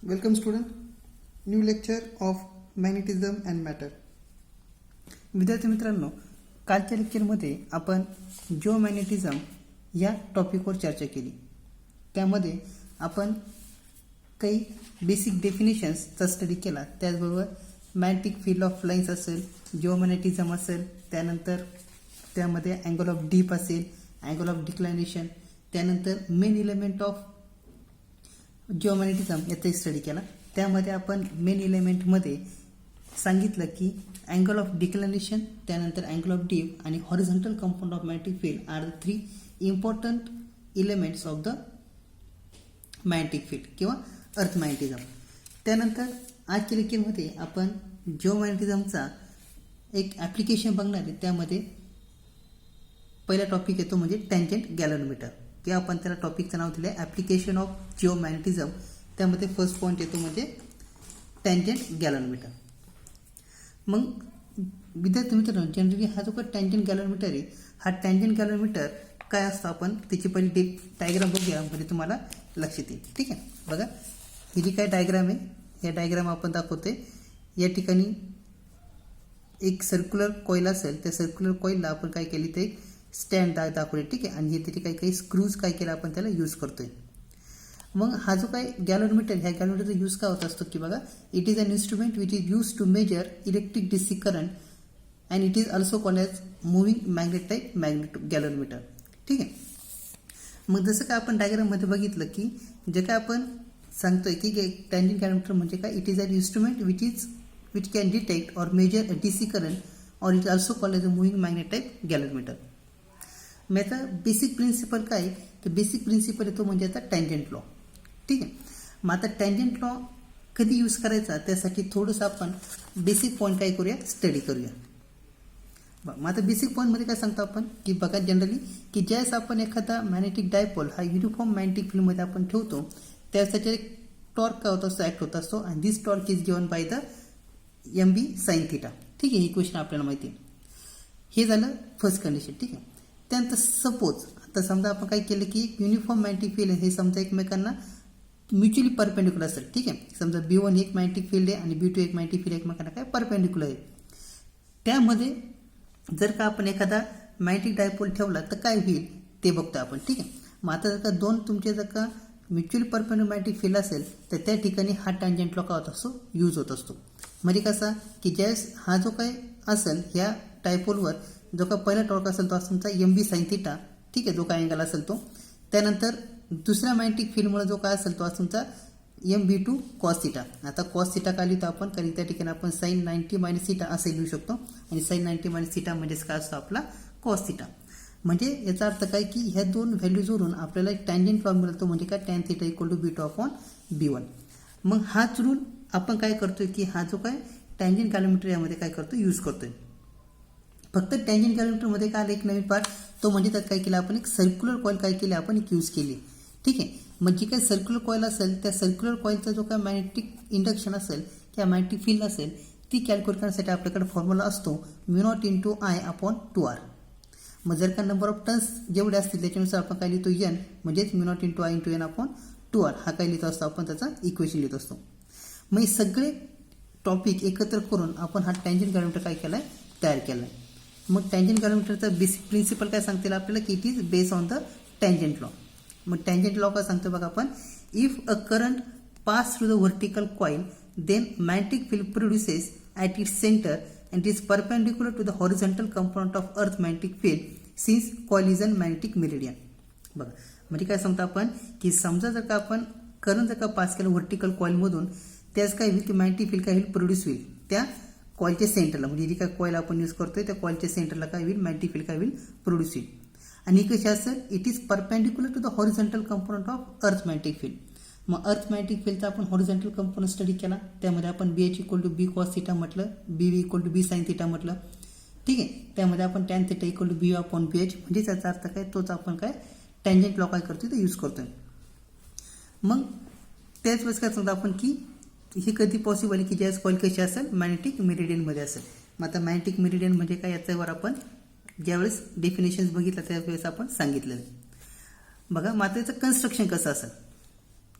Welcome student, new lecture of magnetism and matter. विद्यार्थी मित्रांनो, कालच्या लेक्चरमध्ये आपण जिओमॅग्नेटिझम या टॉपिकवर चर्चा केली. त्यामध्ये आपण काही बेसिक डेफिनेशन्सचा स्टडी केला. त्याचबरोबर मॅग्नेटिक फील्ड ऑफ लाईन्स असेल, जिओमॅग्नेटिझम असेल, त्यानंतर त्यामध्ये अँगल ऑफ डीप असेल, अँगल ऑफ डिक्लायनेशन, त्यानंतर मेन इलेमेंट ऑफ जिओमॅग्नेटिझम याचा स्टडी केला. त्यामध्ये आपण मेन इलेमेंटमध्ये सांगितलं की अँगल ऑफ डिक्लायनेशन, त्यानंतर अँगल ऑफ डीप आणि horizontal compound of magnetic field are the 3 important elements of the magnetic field किंवा अर्थ मॅग्नेटिझम. त्यानंतर आजच्या लेक्चरमध्ये आपण जिओमॅग्नेटिझमचा एक ॲप्लिकेशन बघणार आहे. त्यामध्ये पहिला टॉपिक येतो म्हणजे टँजंट गॅलव्हनोमीटर, किंवा आपण त्याला टॉपिकचं नाव दिलं आहे ॲप्लिकेशन ऑफ जिओमॅग्नेटिझम. त्यामध्ये फर्स्ट पॉईंट येतो म्हणजे टँजंट गॅलव्हनोमीटर. मग विद्यार्थी मित्रांनो, जनरली हा जो काही टँजंट गॅलव्हनोमीटर आहे, हा टँजंट गॅलव्हनोमीटर काय असतो आपण त्याची पहिली डायग्राम बघूया, म्हणजे तुम्हाला लक्षात येईल. ठीक आहे, बघा ही जी काय डायग्राम आहे, या डायग्राम आपण दाखवतोय. या ठिकाणी एक सर्क्युलर कॉईल असेल, त्या सर्क्युलर कॉईलला आपण काय केली ते स्टँड दाखवले. ठीक आहे, आणि हे त्याची काही स्क्रूज काय केलं आपण त्याला यूज करतोय. मग हा जो काय गॅलव्हनोमीटर, ह्या गॅलव्हनोमीटरचा यूज का होत असतो की बघा, it is an instrument which is use to measure electric DC current and it is also called as moving magnet type galvanometer. ठीक आहे, मग जसं काय आपण डायग्राममध्ये बघितलं की जे काय आपण सांगतोय की टँजंट गॅलव्हनोमीटर म्हणजे काय, it is an instrument which can detect or measure a DC current or it is also called as a moving magnet type galvanometer. मग आता बेसिक प्रिन्सिपल काय, तर बेसिक प्रिन्सिपल येतो म्हणजे आता टँजंट लॉ. ठीक आहे, मग आता टँजंट लॉ कधी यूज करायचा त्यासाठी थोडंसं आपण बेसिक पॉईंट काय करूया, स्टडी करूया. मग आता बेसिक पॉईंटमध्ये काय सांगतो आपण की बघा, जनरली की ज्यावेळेस आपण एखादा मॅग्नेटिक डायपोल हा युनिफॉर्म मॅग्नेटिक फील्डमध्ये आपण ठेवतो, त्यावेळेस त्याच्या एक टॉर्क काय होत असतो, ॲक्ट होत असतो, आणि this torque is given by the MB sin theta. ठीक आहे, ही क्वेश्चन आपल्याला माहिती आहे. हे झालं फर्स्ट कंडिशन. ठीक आहे, त्यानंतर सपोज आता समजा आपण काय केलं की युनिफॉर्म मॅग्नेटिक फील्ड हे समजा एकमेकांना म्युच्युअली परपेंडिक्युलर असेल. ठीक आहे, समजा B1 एक मॅग्नेटिक फील्ड आहे आणि B2 एक मॅग्नेटिक फील्ड एकमेकांना काय परपेंडिक्युलर आहे. त्यामध्ये जर का आपण एखादा मॅग्नेटिक डायपोल ठेवला तर काय होईल ते बघतो आपण. ठीक आहे, मग आता जर का दोन तुमचे जर का म्युच्युअली परपेंडिक्युलर मॅग्नेटिक फील्ड असेल तर त्या ठिकाणी हा टँजंट लॉ काय होत असतो, यूज होत असतो. म्हणजे कसा की ज्यावेळेस हा जो काय असेल ह्या डायपोलवर जो काय पहिला टॉर्क असेल तो असतो तुमचा MB sin थीटा. ठीक आहे, जो काय अँगल असेल तो. त्यानंतर दुसऱ्या मॅग्नेटिक फील्डमुळे जो काय असेल तो असतो तुमचा MB2 cos थीटा. आता cos थीटा काय लिहितो आपण, कारण त्या ठिकाणी आपण sin 90 मायनस थीटा असे लिहू शकतो, आणि sin 90 मायनस थीटा म्हणजेच काय असतो आपला cos थीटा. म्हणजे याचा अर्थ काय की ह्या दोन व्हॅल्यूजवरून आपल्याला एक टँजंट लॉ मिळतो, म्हणजे काय tan theta equal to B2/B1. मग हाच रूल आपण काय करतोय की हा जो काय टँजंट गॅलव्हनोमीटर यामध्ये काय करतोय, यूज करतोय. फक्त टँजंट गॅलव्हनोमीटरमध्ये काय आलं एक नवीन पार्ट, तो म्हणजे त्यात काय केलं आपण, एक सर्क्युलर कॉईल काय केली आपण एक यूज केली. ठीक आहे, मग जी काही सर्क्युलर कॉईल असेल त्या सर्क्युलर कॉईलचा जो काय मॅग्नेटिक इंडक्शन असेल किंवा मॅग्नेटिक फील्ड असेल ती कॅल्क्युलेट करण्यासाठी आपल्याकडे फॉर्म्युला असतो μ0 × I/2R. मग जर का नंबर ऑफ टर्न्स जेवढे असतील त्याच्यानुसार आपण काय लिहितो N, म्हणजेच μ0 × I × N/2R हा काय लिहितो असतो आपण, त्याचा इक्वेशन लिहित असतो. मग हे सगळे टॉपिक एकत्र करून आपण हा टँजंट गॅलव्हनोमीटर काय केला आहे, तयार केला आहे. मग टँजंट गॅलव्हनोमीटरचा बेसिक प्रिन्सिपल काय सांगतील आपल्याला की it is based on the tangent law. मग टँजंट लॉ काय सांगतो बघा आपण, if a current pass through the vertical coil then magnetic field produces at its centre and it is perpendicular to the horizontal component of earth magnetic field since coil is in magnetic meridian. बघा म्हणजे काय सांगतो आपण की समजा जर का आपण करंट जर का पास केलं व्हर्टिकल कॉईलमधून, त्याच काय होईल की मॅग्नेटिक फील्ड काय होईल, प्रोड्यूस होईल त्या कॉईलच्या सेंटरला. म्हणजे जी काय कॉईल आपण यूज करतोय त्या कॉईलच्या सेंटरला काय होईल, मॅग्नेटिक फील्ड काय होईल, प्रोड्यूस होईल. आणि कशी असेल, it is perpendicular to the horizontal component of earth magnetic field. मग अर्थ मॅग्नेटिक फील्डचा आपण हॉरिझॉन्टल कंपोनंट स्टडी केला, त्यामध्ये आपण BH equal to B cos theta म्हटलं, BV equal to B sin theta म्हटलं. ठीक आहे, त्यामध्ये आपण tan theta equal to B/BH, म्हणजे त्याचा अर्थ काय, तोच आपण काय टँजंट लॉ काय करतोय ते यूज करतोय. मग त्याच वेळेस काय सांगतो आपण की हे कधी पॉसिबल आहे की ज्यावेळेस कॉईल कशी असेल, मॅग्नेटिक मेरिडियनमध्ये असेल. मग आता मॅग्नेटिक मेरिडियन म्हणजे काय याच्यावर आपण ज्यावेळेस डेफिनेशन्स बघितलं त्यावेळेस आपण सांगितलं. बघा मग आता याचं कन्स्ट्रक्शन कसं असेल,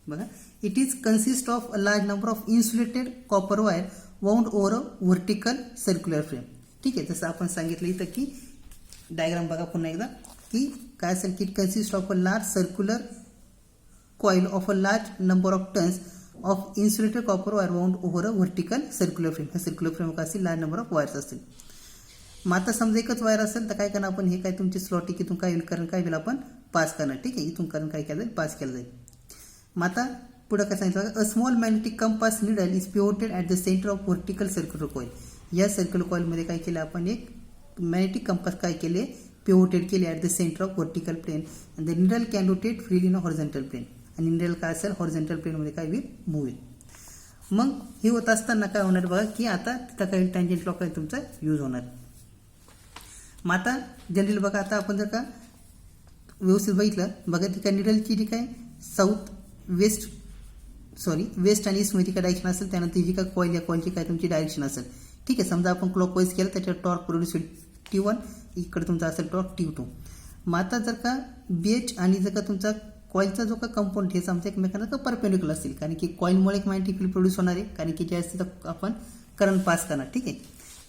बघा, it is consist of a large number of insulated copper wire wound over a vertical circular frame. ठीक आहे, जसं आपण सांगितलं इथं की डायग्राम बघा पुन्हा एकदा की काय असेल की it consist of a large circular coil of a large number of tons of insulated copper wire wound over a vertical circular frame. ह्या सर्क्युलर फ्रेम काय असेल, लार्ज नंबर ऑफ वायर्स असतील. मग आता समजा एकच वायर असेल तर काय करणार आपण, हे काय तुमची स्लॉट इथून काय होईल, करंट काय होईल आपण पास करणार. ठीक आहे, इथून करंट काय केलं जाईल, पास केलं जाईल. मग आता पुढे काय सांगितलं, a small magnetic compass needle is pivoted at the centre of vertical circular coil. या सर्क्युलर कॉईलमध्ये काय केलं आपण, एक मॅग्नेटिक कंपास काय केले, पिवोटेड केले at the centre of vertical plane and the needle can rotate freely in a horizontal plane. आणि needle काय असेल, हॉरिझॉन्टल प्लेनमध्ये काय होईल, मूव्ह होईल. मग हे होत असताना काय होणार बघा की आता तिथं काही टँजंट लॉ काय तुमचा यूज होणार. मग आता जनरली बघा, आता आपण जर का व्यवस्थित बघितलं बघा, ती काय निडलची जी काय वेस्ट आणि ईस्टमध्ये काय डायरेक्शन असेल, त्यानंतर जी काय कॉईल या कॉईलची काय तुमची डायरेक्शन असेल. ठीक आहे, समजा आपण क्लॉकवाईज केलं त्याच्यावर टॉर्क प्रोड्यूस होईल T1, इकडे तुमचा असेल टॉर्क T2. मग आता जर का BH आणि जर का तुमचा कॉईलचा जो का कंपाऊंड हे आमच्या एकमेकांना परपेंडिक्युलर असतील, कारण की कॉईलमुळे एक मॅग्नेटिक फील्ड प्रोड्यूस होणार आहे, कारण की जे असते तर आपण करंट पास करणार. ठीक आहे,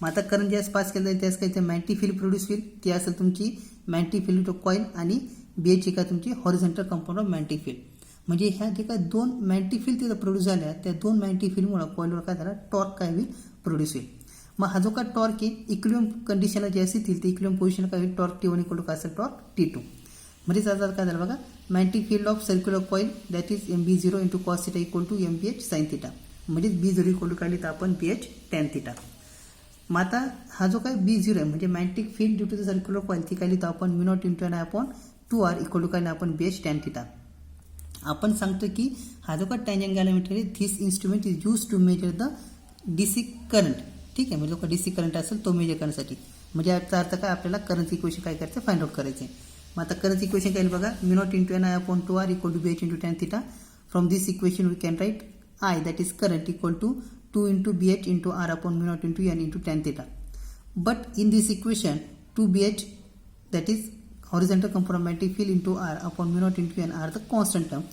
मग आता करंट ज्यास पास केलं जाईल त्यास काय ते मॅग्नेटिक फील्ड प्रोड्यूस होईल. ती असेल तुमची मॅग्नेटिक फील्ड ऑफ कॉईल आणि BH काय तुमची horizontal compound of magnetic field. म्हणजे ह्या जे काय दोन मॅग्नेटिक फील्ड तिथं प्रोड्यूस झाल्या, त्या दोन मॅग्नेटिक फील्डमुळे कॉईलवर काय झाला, टॉर्क काय होईल, प्रोड्यूस होईल. मग हा जो काय टॉर्क आहे, इक्विलिब्रियम कंडिशनला जे असतील ते इक्विलिब्रियम पोझिशन काय होईल, टॉर्क T1 इक्वल टू काय असेल, टॉर्क T2. म्हणजे आता काय झालं बघा, magnetic field of circular coil that is MB0 into cos theta equal to MBH sine theta. म्हणजे B0 इक्वल टू काय लिहितं आपण, BH टॅन थिटा. मग आता हा जो काय B0 आहे म्हणजे magnetic field due to the circular coil, ती काय लिहितो आपण म्यू0 into N upon 2R equal to काय नाही आपण BH टॅन थिटा. आपण सांगतो की हा जो काय टँजंट गॅलोमीटर आहे, this instrument is use to measure the DC current. ठीक आहे, म्हणजे जो का DC करंट असेल तो मेजर करण्यासाठी. म्हणजे याचा अर्थ काय, आपल्याला करंट इक्वेशन काय करायचं, फाइंड आउट करायचे. मग आता करंट इक्वेशन काय बघा, म्यू0 into N upon 2R equal to BH into tan theta. From this equation we can write I that is current equal to 2 into BH into R upon mu0 into N into tan theta. But in this equation 2BH that is horizontal component magnetic field into R upon mu0 into N are the constant term.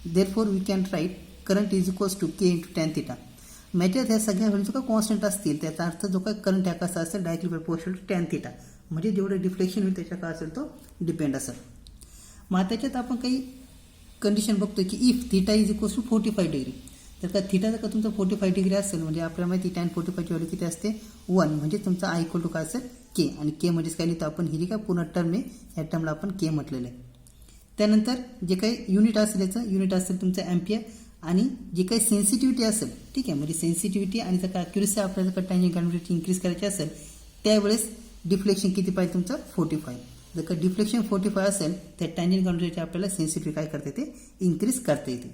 Therefore we can write current is equals to K into tan theta. मॅच्यात ह्या सगळ्या value का constant असतील त्याचा अर्थ जो काय current आहे कसा असेल, directly proportional to tan theta. म्हणजे जेवढं डिफ्लेक्शन होईल त्याच्या काय असेल तो डिपेंड असेल. मग त्याच्यात आपण काही कंडिशन बघतोय की if theta is equals to 45 degree, तर का थिटा जर का तुमचा 45 डिग्री असेल म्हणजे आपल्याला माहिती टॅन 45ची व्हॅल्यू किती असते 1, म्हणजे तुमचा आय इक्वल टू काय असेल के. आणि के म्हणजेच काय लिहितो आपण, ही जी काय पूर्ण टर्म आहे या टर्मला आपण के म्हटलेलं आहे. त्यानंतर जे काही युनिट असेल याचं युनिट असेल तुमचं अँपियर, आणि जे काही सेन्सिटिव्हिटी असेल, ठीक आहे, म्हणजे सेन्सिटिव्हिटी आणि जर का अॅक्युरेसी आपल्याला जर का टँजंट गॅलोमीटरची इन्क्रीज करायची असेल त्यावेळेस डिफ्लेक्शन किती पाहिजे तुमचं 45. जर का डिफ्लेक्शन 45 असेल तर टँजंट गॅलोमीटरची आपल्याला सेन्सिटिव्हिटी काय करता येते, इन्क्रीज करता येते.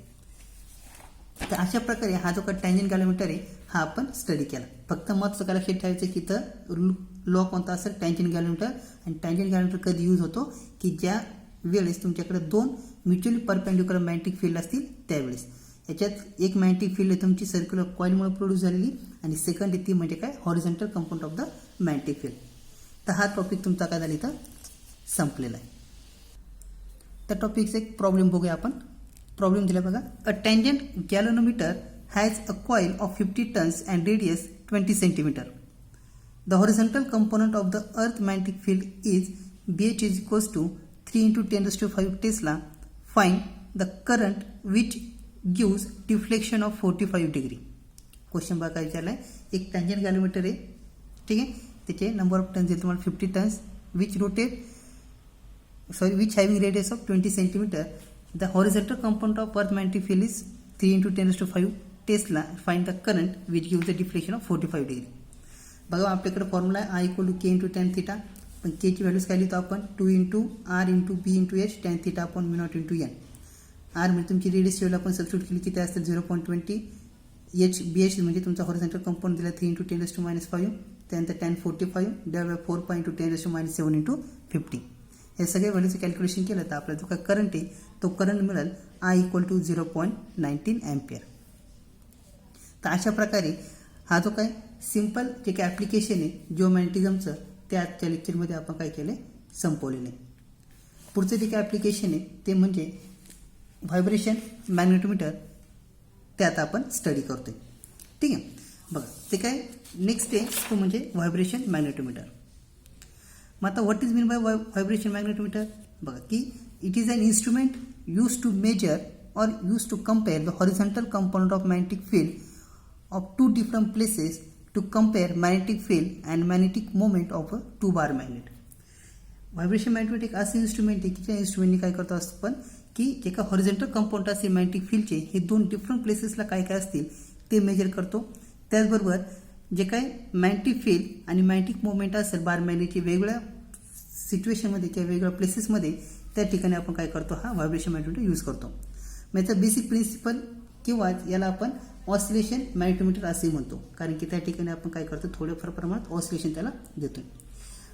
तर अशा प्रकारे हा जो काही टँजंट गॅलोमीटर आहे हा आपण स्टडी केला. फक्त महत्त्वाचं काय लक्षात ठेवायचं की इथं लॉ कोणता असेल, टँजंट गॅलोमीटर. आणि टँजंट गॅलोमीटर कधी यूज होतो की ज्या वेळेस तुमच्याकडे दोन म्युच्युअली परपेंडिक्युलर मॅग्नेटिक फील्ड असतील त्यावेळेस. याच्यात एक मॅग्नेटिक फील्ड आहे तुमची सर्क्युलर कॉईलमुळे प्रोड्यूस झालेली, आणि सेकंड आहे ती म्हणजे काय, horizontal compound of the magnetic field. तर हा टॉपिक तुमचा काय झाला इथं संपलेला आहे. त्या टॉपिकचा एक प्रॉब्लेम बघूया आपण. प्रॉब्लेम दिला बघा, a tangent galvanometer has a coil of 50 turns and radius 20 centimetre. The horizontal component of the earth magnetic field is BH is equals to 3 into 10⁵ tesla. Find the current which gives deflection of 45 degree. Question बघा काय विचारला आहे, एक tangent galvanometer आहे, ठीक आहे, त्याचे number of tonnes आहे तुम्हाला 50 turns, which having radius of 20 centimetre. The horizontal compound of earth magnetic field is 3 into 10⁵ tesla. Find the current which gives the deflection of 45 degree. बघा आपल्याकडे फॉर्म्युला आहे I equal to K into tan theta. पण केची values काय लिहितो आपण, 2 into R into B into H tan theta upon म्यू0 into N. R म्हणजे तुमची रेडियस व्हॅल्यू आपण सबस्टिट्यूट केली किती असतील 0.20. BH म्हणजे तुमचा हॉरिझॉन्टल कंपाऊंड दिला 3 into 10⁻⁵. त्यानंतर tan 45 divide by 4 into 10⁻⁷ into 50. हे सगळे व्हॅल्यूचं कॅल्क्युलेशन केलं तर आपला जो काय करंट आहे तो करंट मिळेल आय इक्वल टू 0.19 अँपियर. तर अशा प्रकारे हा जो काय सिम्पल जे काय ॲप्लिकेशन आहे जिओमॅग्नेटिझमचं ते आजच्या लेक्चरमध्ये आपण काय केलं संपवलेलं आहे. पुढचं जे काय ॲप्लिकेशन आहे ते म्हणजे व्हायब्रेशन मॅग्नेटोमीटर ते आता आपण स्टडी करतोय. ठीक आहे. बघा ते काय नेक्स्ट आहे तो म्हणजे व्हायब्रेशन मॅग्नेटोमीटर. मग आता what is mean by vibration magnetometer? बघा की it is an instrument use to measure or used to compare the horizontal component of magnetic field of two different places to compare magnetic field and magnetic moment of a two bar magnet. Vibration magnet एक असं instrument आहे की त्या इन्स्ट्रुमेंटने काय करतो असतो पण की जे का हॉरिझॉन्टल कंपाऊंड असेल मॅग्नेटिक फील्डचे हे दोन डिफरंट प्लेसेसला काय काय असतील ते मेजर करतो. त्याचबरोबर जे काय मॅग्नेटिक फील्ड आणि मॅग्नेटिक मोमेंट असेल बार मॅग्नेटची वेगवेगळ्या सिच्युएशनमध्ये किंवा वेगवेगळ्या प्लेसेसमध्ये त्या ठिकाणी आपण काय करतो हा व्हायब्रेशन मॅग्नेटोमीटर यूज करतो. याचा बेसिक प्रिन्सिपल किंवा याला आपण ऑसिलेशन मॅग्नेटोमीटर असे म्हणतो कारण की त्या ठिकाणी आपण काय करतो थोड्याफार प्रमाणात ऑसिलेशन त्याला देतोय.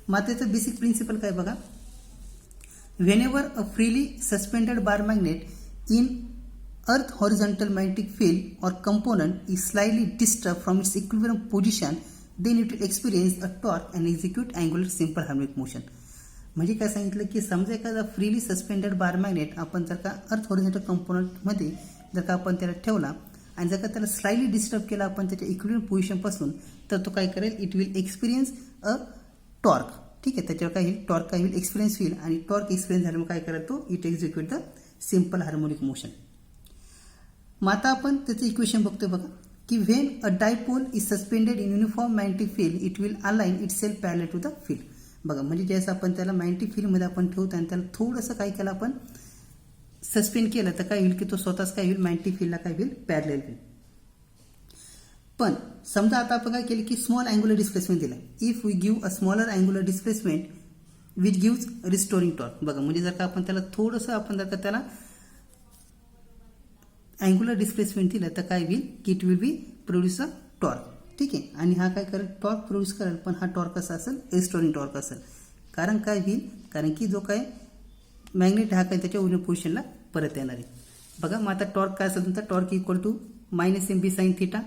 मग त्याचं बेसिक प्रिन्सिपल काय बघा. Whenever a freely suspended bar magnet in earth horizontal magnetic field और component is slightly disturb from its equilibrium position then it will experience a torque and execute angular simple harmonic motion. म्हणजे काय सांगितलं की समजा एखादा freely suspended bar magnet आपण जर का अर्थ हॉरिझॉन्टल कंपोनंटमध्ये जर का आपण त्याला ठेवला आणि जर का त्याला स्लाइटली डिस्टर्ब केला आपण त्याच्या इक्विलिब्रियम पोझिशनपासून तर तो काय करेल it will experience a torque. ठीक आहे. त्याच्यावर काय होईल टॉर्क काय होईल एक्सपिरियन्स होईल आणि टॉर्क एक्सपिरियन्स झाल्यामुळे काय करेल तो it execute the simple harmonic motion. मग आता आपण त्याचं इक्वेशन बघतोय बघा की when a dipole is suspended in uniform magnetic field it will align itself parallel to the field. बघा म्हणजे ज्यावेळेस आपण त्याला मॅग्नेटिक फील्डमध्ये आपण ठेवतो आणि त्याला थोडंसं काय केलं आपण सस्पेंड केलं तर काय होईल की तो स्वतःच काय होईल मॅग्नेटिक फील्डला काय होईल पॅरलल होईल. पण समजा आता आपण काय केलं की स्मॉल अँग्युलर डिस्प्लेसमेंट दिला. If we give a smaller angular displacement which gives restoring torque. बघा म्हणजे जर का आपण त्याला थोडंसं आपण जर का त्याला अँग्युलर डिस्प्लेसमेंट दिलं तर काय होईल की it will be produce a torque. ठीक आहे. आणि हा काय करेल टॉर्क प्रोड्यूस करेल पण हा टॉर्क कसा असेल रिस्टोरिंग टॉर्क असेल. कारण काय होईल कारण की जो काय मॅग्नेट हा काय त्याच्या ओरिजिनल पोझिशनला परत येणार आहे. बघा मग आता टॉर्क काय असेल तुमचा torque equal to -mb sin theta.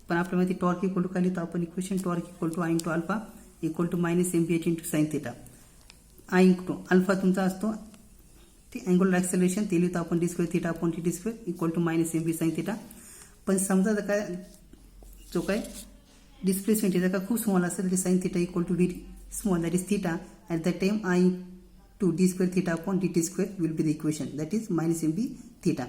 पण आपल्या माहिती टॉर्क इक्वल टू काय लिहितो आपण equation torque equal to I into alpha equal to -mbh into sine theta. I into alpha तुमचा असतो ते अँग्युलर ॲक्सेलरेशन ते लिहितो आपण d² theta upon t² equal to -mb sin theta. पण समजा जर काय जो काय डिस्प्लेसमेंट जर का खूप स्मॉल असेल तर sine theta equal to very small that is theta at the time I to d² theta upon dt² will be the equation that is -mb theta.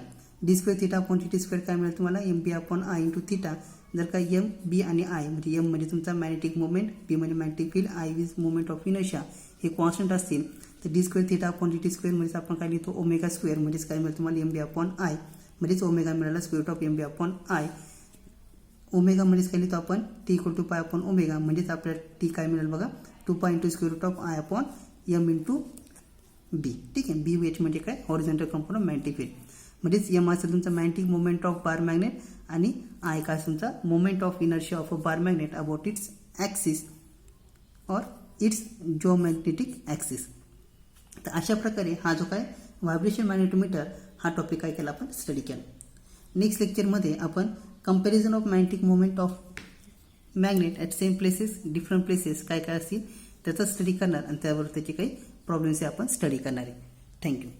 d² theta upon t² काय मिळेल तुम्हाला mb upon I into theta. जर का m b आणि I म्हणजे m म्हणजे तुमचा magnetic moment b म्हणजे magnetic field I is moment of inertia हे कॉन्स्टंट असतील तर d² थिटा अपॉन dt² म्हणजे आपण काय लिहितो ओमेगा स्क्वेअर म्हणजेच काय मिळेल तुम्हाला mb अपॉन I म्हणजेच ओमेगा मिळाला square of mb upon I. Omega म्हणजेच काय लिहितो आपण t equal to pi upon omega म्हणजेच आपल्याला टी काय मिळेल बघा 2 pi into square root of I upon m into B. ठीक आहे. बी एच म्हणजे काय हॉरिझॉन्टल कंपोनंट मॅग्नेटिक फील्ड म्हणजेच m असेल तुमचा magnetic moment of bar magnet आणि I काय तुमचा moment of inertia of a bar magnet about it's axis और इट्स जिओमॅग्नेटिक ॲक्सिस. तर अशा प्रकारे हा जो काय व्हायब्रेशन मॅग्नेटोमीटर हा टॉपिक काय केला आपण स्टडी केला. नेक्स्ट लेक्चरमध्ये आपण comparison of magnetic moment of magnet at same places different places काय काय असतील त्याचा स्टडी करणार आणि त्यावर त्याचे काही प्रॉब्लेम्स आपण स्टडी करणार आहे. थँक्यू.